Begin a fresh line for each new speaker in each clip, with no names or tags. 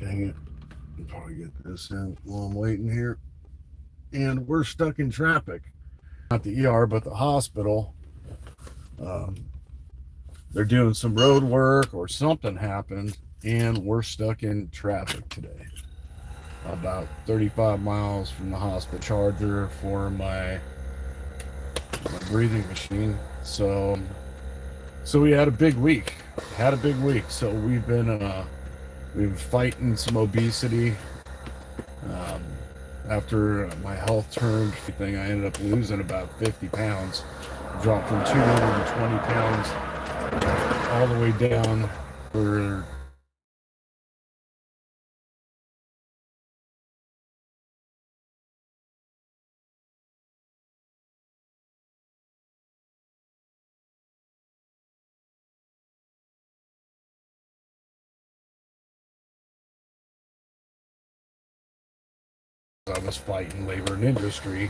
Dang it. I'll probably get this in while I'm waiting here. And we're stuck in traffic. Not the ER, but the hospital. Um, they're doing some road work or something happened, and we're stuck in traffic today. About 35 miles from the hospital charger for my breathing machine. So we had a big week. So we've been fighting some obesity. Um, After my health turned thing, I ended up losing about 50 pounds. Dropped from 220 pounds all the way down for I was fighting labor and industry,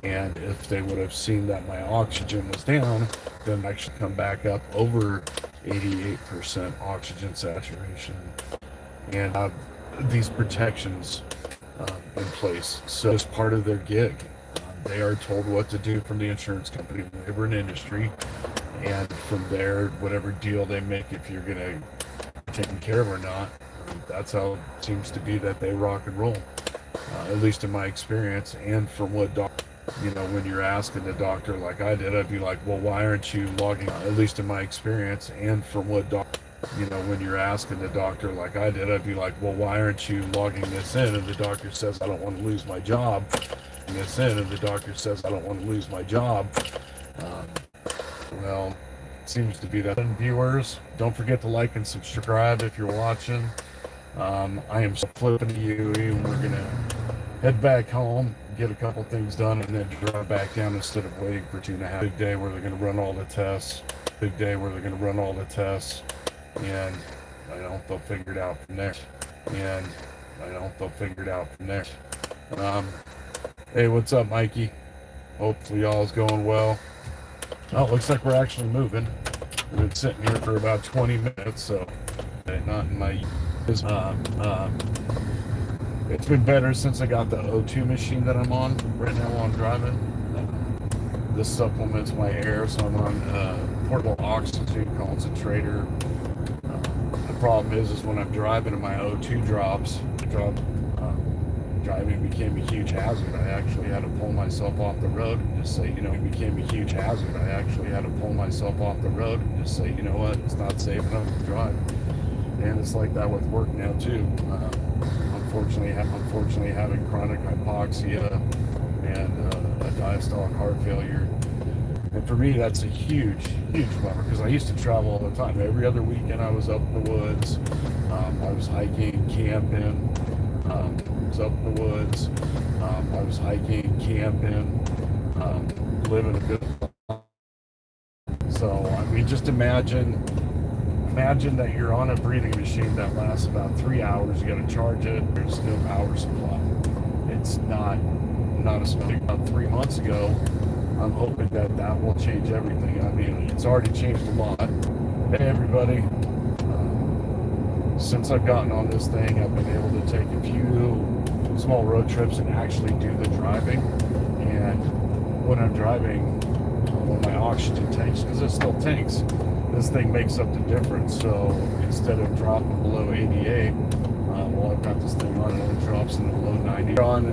and if they would have seen that my oxygen was down, then I should come back up over 88% oxygen saturation and have these protections in place. So as part of their gig, they are told what to do from the insurance company, labor and industry, and from there, whatever deal they make, if you're gonna taken care of or not, that's how it seems to be that they rock and roll. At least in my experience, and from what when you're asking the doctor like I did, I'd be like, well, why aren't you logging? At least in my experience, and from what when you're asking the doctor like I did, I'd be like, well, why aren't you logging this in? And the doctor says, I don't want to lose my job. And this in, and the doctor says, I don't want to lose my job. Um, well, it seems to be that. And viewers, don't forget to like and subscribe if you're watching. I am flipping to you, and we're gonna head back home, get a couple things done, and then drive back down instead of waiting for 2.5. Big day where they're gonna run all the tests. Big day where they're gonna run all the tests, and they'll figure it out from there. And they'll figure it out from there. Um, hey, what's up, Mikey? Hopefully y'all's going well. Oh, it looks like we're actually moving. We've been sitting here for about 20 minutes, so not in my. Um, um, it's been better since I got the O2 machine that I'm on right now while I'm driving. This supplements my air, so I'm on portable oxygen concentrator. The problem is when I'm driving and my O2 drops, driving became a huge hazard. I actually had to pull myself off the road and just say, it became a huge hazard. I actually had to pull myself off the road and just say, you know what, it's not safe enough to drive. And it's like that with work now too. Unfortunately, having chronic hypoxia and a diastolic heart failure. And for me, that's a huge bummer because I used to travel all the time. Every other weekend, I was up in the woods. I was hiking, camping. I was up in the woods. I was hiking, camping, living a good life. So I mean, just imagine that you're on a breathing machine that lasts about 3 hours. You got to charge it. There's no power supply. It's not a small. About 3 months ago, I'm hoping that will change everything. I mean, it's already changed a lot. Hey, everybody. Since I've gotten on this thing, I've been able to take a few small road trips and actually do the driving. And when I'm driving, when my oxygen tanks, because it still tanks, this thing makes up the difference. So instead of dropping below 88, well, I've got this thing on, it only drops in the low 90. You're on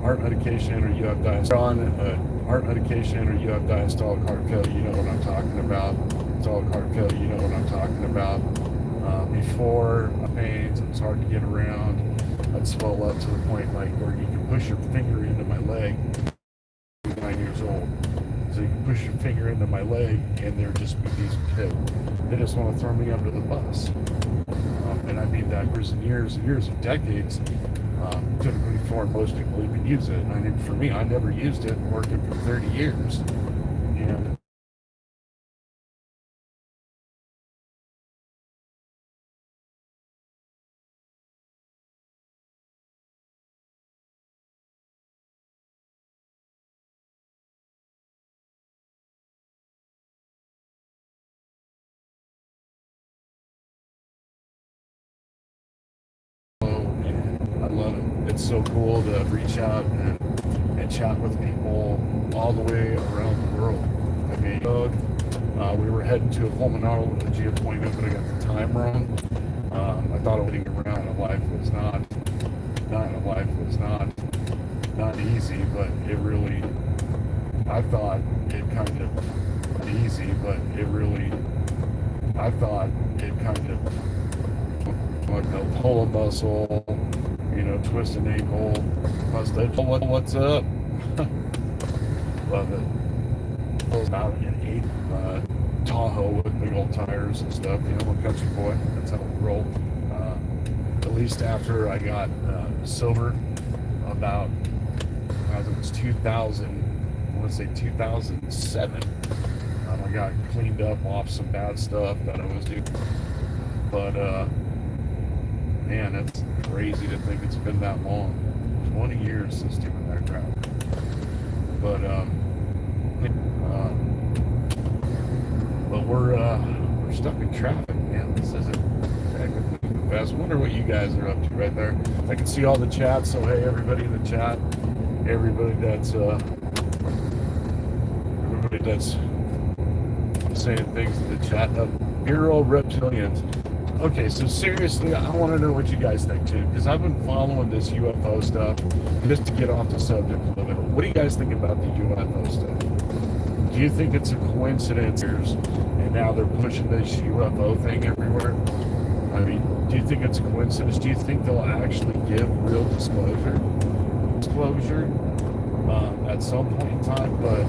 heart medication, or you have heart medication, or you have diastolic heart failure, you know what I'm talking about. Diastolic heart failure, you know what I'm talking about. Before pains, it was hard to get around. I'd swell up to the point like where you can push your finger into my leg. 9 years old. So you can push your finger into my leg, and there just be these pits. They just want to throw me under the bus. And I mean that years and years of decades, typically before most people even use it. And I mean, for me, I never used it, working for 30 years. And it's so cool to reach out and chat with people all the way around the world. I mean, we were heading to a pulmonology appointment, but I got the time wrong. I thought waiting around in life was not easy, but it really, I thought it kind of easy, but it really, I thought it kind of like no pull a muscle, twist an ankle, what's up? Love it. About an 8 Tahoe with big old tires and stuff, I'm a country boy, that's how we roll. At least after I got sober about, it was 2000, I want to say 2007. I got cleaned up off some bad stuff that I was doing. But, man, it's crazy to think it's been that long. 20 years since doing that crap. But, we're stuck in traffic, man. This isn't fast. I wonder what you guys are up to right there. I can see all the chats, so hey, everybody in the chat, everybody that's saying things in the chat. Bureau Reptilians. Okay, so seriously, I want to know what you guys think too, because I've been following this UFO stuff. Just to get off the subject a little bit, what do you guys think about the UFO stuff? Do you think it's a coincidence, and now they're pushing this UFO thing everywhere? I mean, do you think it's a coincidence? Do you think they'll actually give real disclosure at some point in time? But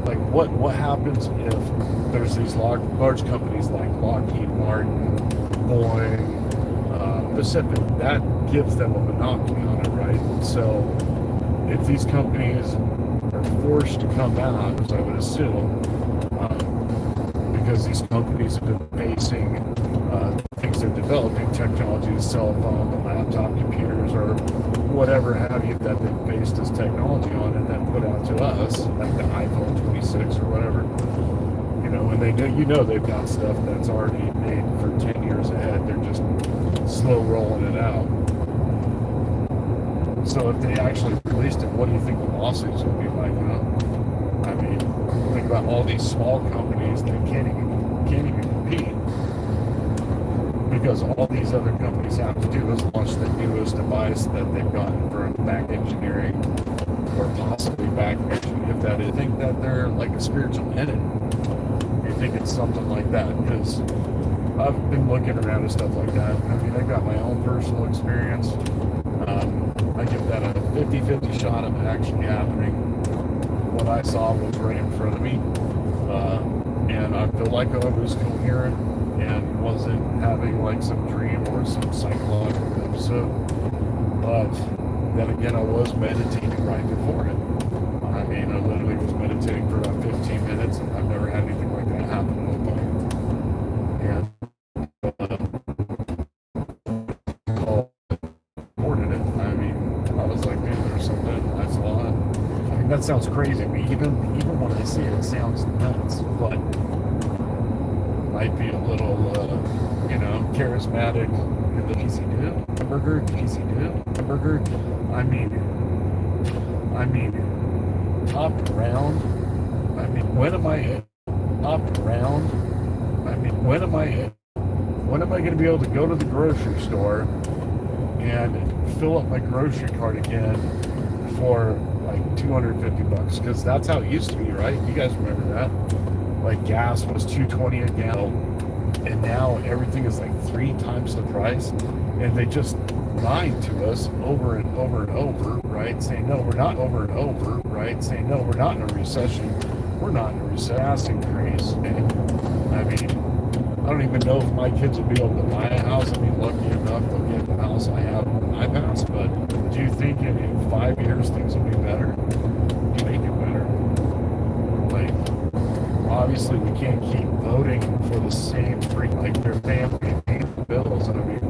like, what happens if there's these large companies like Lockheed Martin, Boeing, Pacific, that gives them a monopoly on it, right? So if these companies are forced to come out, as I would assume, because these companies have been basing things they're developing, technology, the cell phone, the laptop computers, or whatever have you, that they've based this technology on and then put out to us, like the iPhone 26 or whatever, and they know, they've got stuff that's already made for 10 years ahead. They're just slow rolling it out. So if they actually released it, what do you think the lawsuits would be like? I mean, think about all these small companies that can't even compete, because all these other companies have to do is launch the newest device that they've gotten for back engineering, or possibly back engineering, if that is. I think that they're like a spiritual entity. You think it's something like that? Because I've been looking around at stuff like that. I mean, I've got my own personal experience. I give that a 50-50 shot of it actually happening. What I saw was right in front of me. And I feel like I was coherent and wasn't having like some dream or some psychological episode. But then again, I was meditating right before it. I mean, I literally was meditating for about 15 minutes, and I've never had anything like that happen in my life. And recorded it. I mean, I was like, dude, there's something I saw it. I mean, that sounds crazy to me. Even when I see it, it sounds nuts. But might be a little, charismatic. Easy do. Hamburger, easy do. Hamburger. I mean, top round. I mean, when am I top round? I mean, when am I going to be able to go to the grocery store and fill up my grocery cart again for like $250? Because that's how it used to be, right? You guys remember that? Like, gas was $2.20 a gallon, and now everything is like 3 times the price, and they just lying to us over and over and over, right? Saying, no, we're not over and over, right? Saying, no, we're not in a recession. We're not in a recession. Gas increase. And I mean, I don't even know if my kids will be able to buy a house. I mean, lucky enough, they'll get the house I have on my pass. But do you think in 5 years things will be better? Make it better. Like, obviously, we can't keep voting for the same like their family paying the bills. And I mean,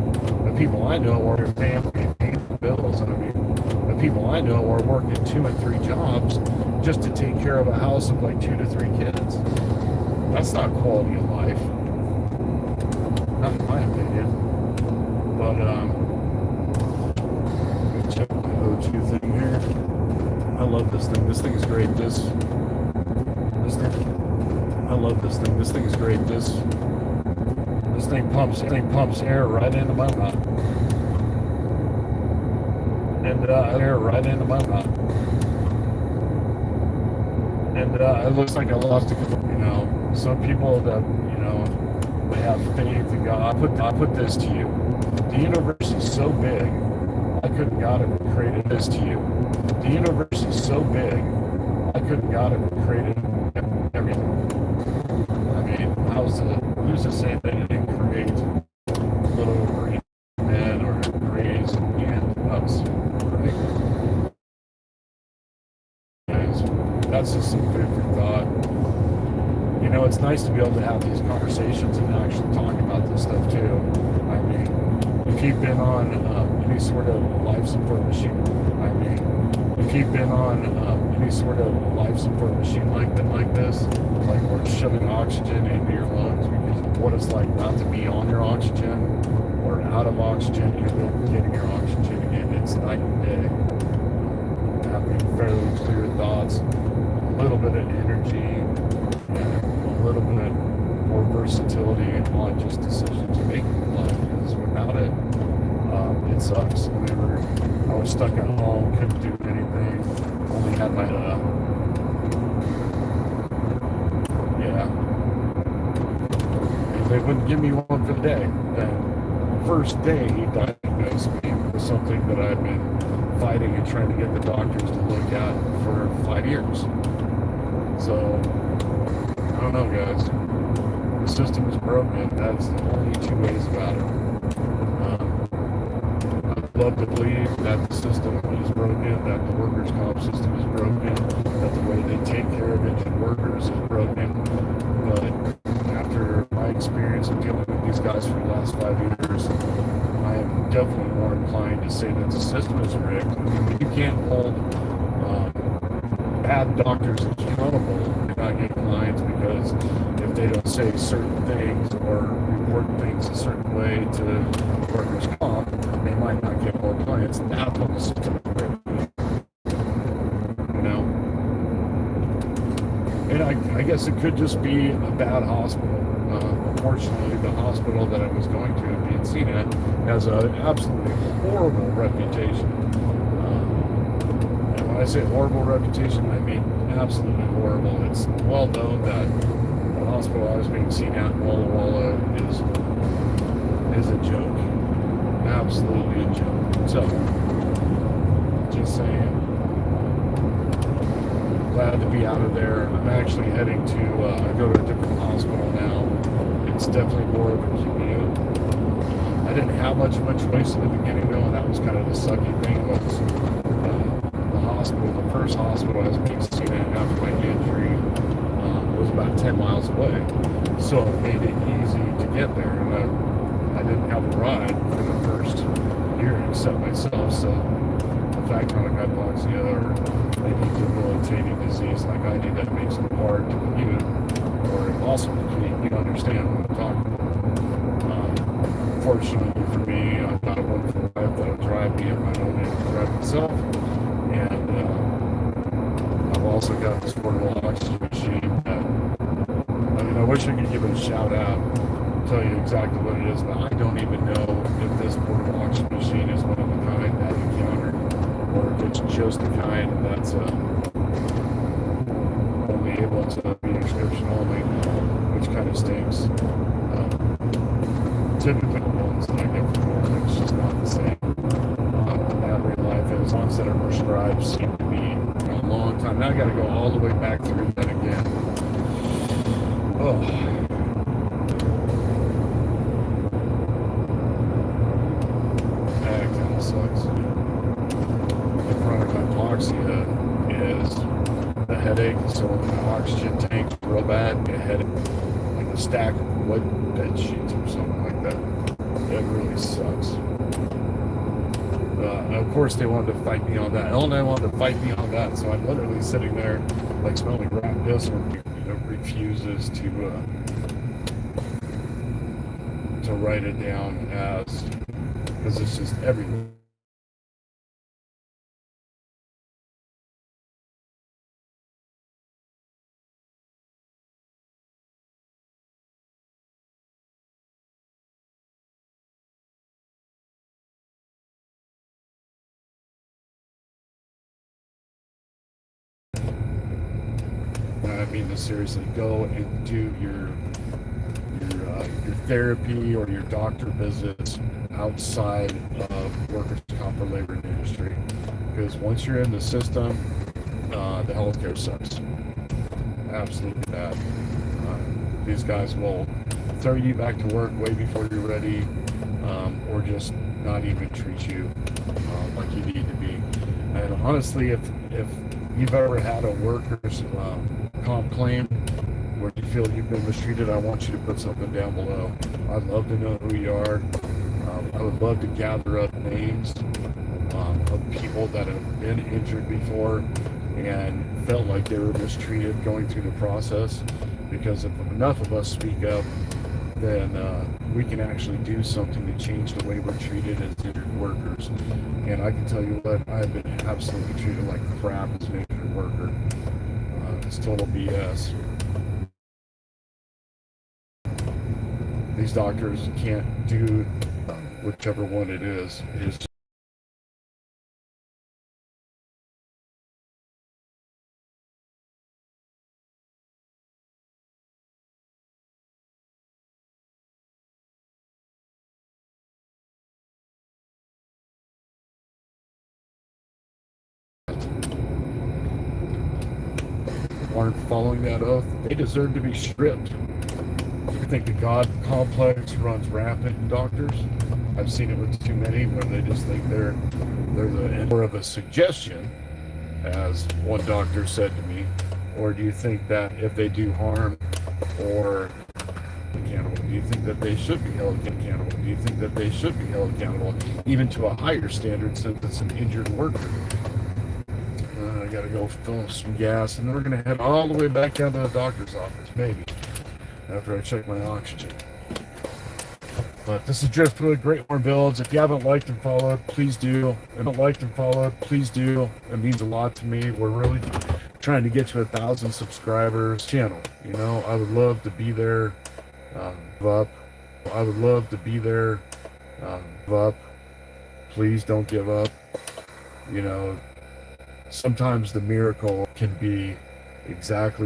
the people I know are their family paying the bills. And I mean, the people I know are working 2 and 3 jobs just to take care of a house of like 2 to 3 kids. That's not quality of life. Not in my opinion. But check my this thing. This thing is great. This thing, I love this thing. This thing is great. This thing pumps air right into my mouth. And air right into my mouth. And it looks like I lost a couple. You know, some people that, you know, they have faith in God. I put this to you. The universe is so big. I couldn't God have created this to you. The universe is so big. I couldn't God have created everything. I mean, who's to say that it didn't create little green men or grays and us, right? That's just some food for thought. You know, it's nice to be able to have these conversations and actually talk about this stuff too. I mean, if you've been on any sort of life support machine, I mean, if you've been on any sort of life support machine like this, like we're shoving oxygen into your lungs, because what it's like not to be on your oxygen or out of oxygen, you're getting your oxygen again. It's night and day. Having fairly clear thoughts, a little bit of energy, and a little bit more versatility on just decisions you make in life. Because without it, it sucks. Whenever I was stuck at home, couldn't do anything, only had my and they wouldn't give me one for the day. The first day he diagnosed me with something that I've been fighting and trying to get the doctors to look at for 5 years. So, I don't know, guys. The system is broken. That's the only two ways about it. I'd love to believe that the system is broken, that the workers' comp system is broken, that the way they take care of injured workers is broken. But after my experience of dealing with these guys for the last 5 years, I am definitely more inclined to say that the system is rigged. You can't hold bad doctors accountable and not get clients, because if they don't say certain things or report things a certain way to workers' comp, they might not get more clients. That's what the system is rigged. You know? And I guess it could just be a bad hospital. Unfortunately, the hospital that I was going to and being seen at has an absolutely horrible reputation. And when I say horrible reputation, I mean absolutely horrible. It's well known that the hospital I was being seen at in Walla Walla is a joke. Absolutely a joke. So, just saying. Glad to be out of there. I'm actually heading to go to a different hospital now. It's definitely more of a commute. I didn't have much of a choice in the beginning though, and that was kind of the sucky thing, was the hospital, the first hospital I was being seen at after my injury was about 10 miles away. So it made it easy to get there, and I didn't have a ride for the first year except myself, so the fact that I got hypoxia or any debilitating disease like I did, that makes it hard to commute or impossible to commute. You understand what I'm talking about. Fortunately for me, I've got a wonderful wife that'll drive me at my own end to drive myself, and I've also got this portable oxygen machine that, I mean, I wish I could give it a shout out, tell you exactly what it is, but I don't even know if this portable oxygen machine is one of the kind that I encountered, or if it's just the kind that's only able to be prescription only, which kind of stinks. Typically the ones that I get from work, it's just not the same. Battery life, and the ones that are prescribed seem to be a long time. Now I got to go all the way back through that again. Oh. That kind of sucks. The chronic hypoxia is a headache, so the oxygen tank's real bad, a headache, like a stack of wood bed sheets or something like that. It really sucks. Of course, they wanted to fight me on that. Illinois wanted to fight me on that, so I'm literally sitting there like smelling rat piss, or refuses to write it down as, because it's just everywhere. mean this seriously. Go and do your therapy or your doctor visits outside of workers' comp or labor industry, because once you're in the system, the healthcare sucks. Absolutely bad. These guys will throw you back to work way before you're ready, or just not even treat you like you need to be. And honestly, if you've ever had a workers' comp claim where you feel you've been mistreated, I want you to put something down below. I'd love to know who you are. I would love to gather up names of people that have been injured before and felt like they were mistreated going through the process, because if enough of us speak up, then we can actually do something to change the way we're treated as injured workers. And I can tell you what, I've been absolutely treated like crap as an injured worker. It's total BS. These doctors can't do whichever one it is. It's just aren't following that oath. They deserve to be stripped. I think the God complex runs rampant in doctors. I've seen it with too many where they just think they're the more of a suggestion, as one doctor said to me. Or do you think that if they do harm or accountable, do you think that they should be held accountable? Do you think that they should be held accountable even to a higher standard since it's an injured worker? I gotta go fill some gas, and then we're gonna head all the way back down to the doctor's office, maybe, after I check my oxygen. But this is Driftwood, Great War Builds. If you haven't liked and followed, please do. It means a lot to me. We're really trying to get to 1,000 subscribers channel. You know, I would love to be there. Please don't give up. You know, sometimes the miracle can be exactly